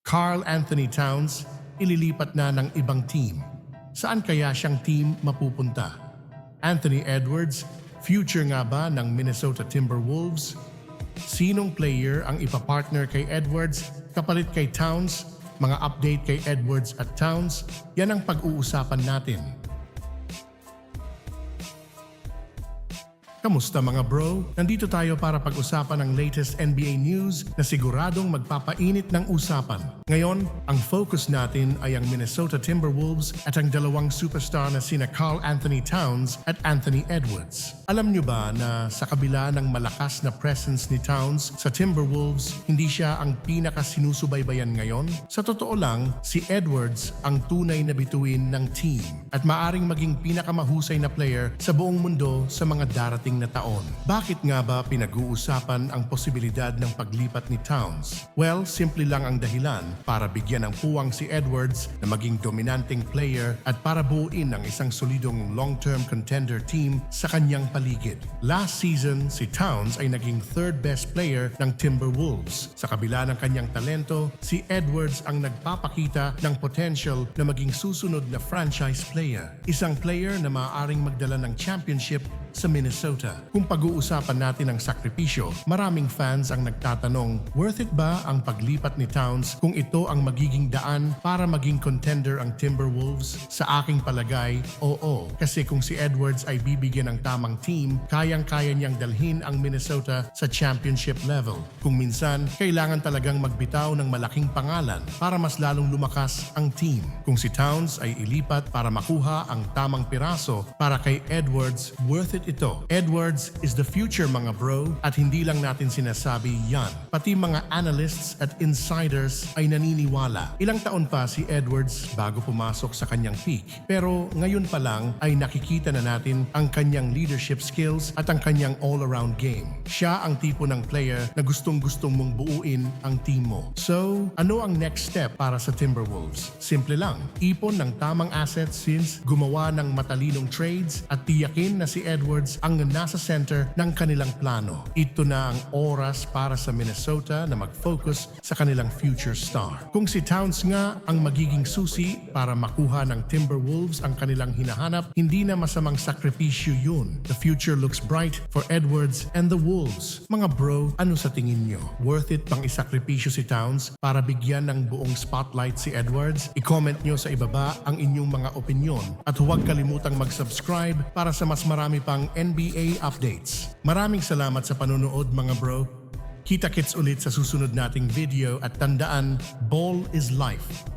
Karl Anthony Towns, ililipat na ng ibang team. Saan kaya siyang team mapupunta? Anthony Edwards, future nga ba ng Minnesota Timberwolves? Sinong player ang ipapartner kay Edwards kapalit kay Towns? Mga update kay Edwards at Towns, yan ang pag-uusapan natin. Kamusta mga bro? Nandito tayo para pag-usapan ang latest NBA news na siguradong magpapainit ng usapan. Ngayon, ang focus natin ay ang Minnesota Timberwolves at ang dalawang superstar na sina Karl Anthony Towns at Anthony Edwards. Alam nyo ba na sa kabila ng malakas na presence ni Towns sa Timberwolves, hindi siya ang pinakasinusubaybayan ngayon? Sa totoo lang, si Edwards ang tunay na bituin ng team at maaring maging pinakamahusay na player sa buong mundo sa mga darating na taon. Bakit nga ba pinag-uusapan ang posibilidad ng paglipat ni Towns? Well, simple lang ang dahilan para bigyan ng puwang si Edwards na maging dominanting player at para buuin ang isang solidong long-term contender team sa kanyang paligid. Last season, si Towns ay naging third best player ng Timberwolves. Sa kabila ng kanyang talento, si Edwards ang nagpapakita ng potential na maging susunod na franchise player. Isang player na maaaring magdala ng championship sa Minnesota. Kung pag-uusapan natin ang sakripisyo, maraming fans ang nagtatanong, worth it ba ang paglipat ni Towns kung ito ang magiging daan para maging contender ang Timberwolves? Sa aking palagay, oo. Kasi kung si Edwards ay bibigyan ng tamang team, kayang-kaya niyang dalhin ang Minnesota sa championship level. Kung minsan, kailangan talagang magbitaw ng malaking pangalan para mas lalong lumakas ang team. Kung si Towns ay ilipat para makuha ang tamang piraso para kay Edwards, worth it ito. Edwards is the future mga bro at hindi lang natin sinasabi yan. Pati mga analysts at insiders ay naniniwala. Ilang taon pa si Edwards bago pumasok sa kanyang peak. Pero ngayon pa lang ay nakikita na natin ang kanyang leadership skills at ang kanyang all-around game. Siya ang tipo ng player na gustong-gustong mong buuin ang team mo. So, ano ang next step para sa Timberwolves? Simple lang. Ipon ng tamang assets since gumawa ng matalinong trades at tiyakin na si Edwards ang nasa center ng kanilang plano. Ito na ang oras para sa Minnesota na mag-focus sa kanilang future star. Kung si Towns nga ang magiging susi para makuha ng Timberwolves ang kanilang hinahanap, hindi na masamang sakripisyo yun. The future looks bright for Edwards and the Wolves. Mga bro, ano sa tingin nyo? Worth it bang isakripisyo si Towns para bigyan ng buong spotlight si Edwards? I-comment nyo sa ibaba ang inyong mga opinyon at huwag kalimutang mag-subscribe para sa mas marami pang NBA updates. Maraming salamat sa panonood mga bro. Kita-kits ulit sa susunod nating video at tandaan, ball is life.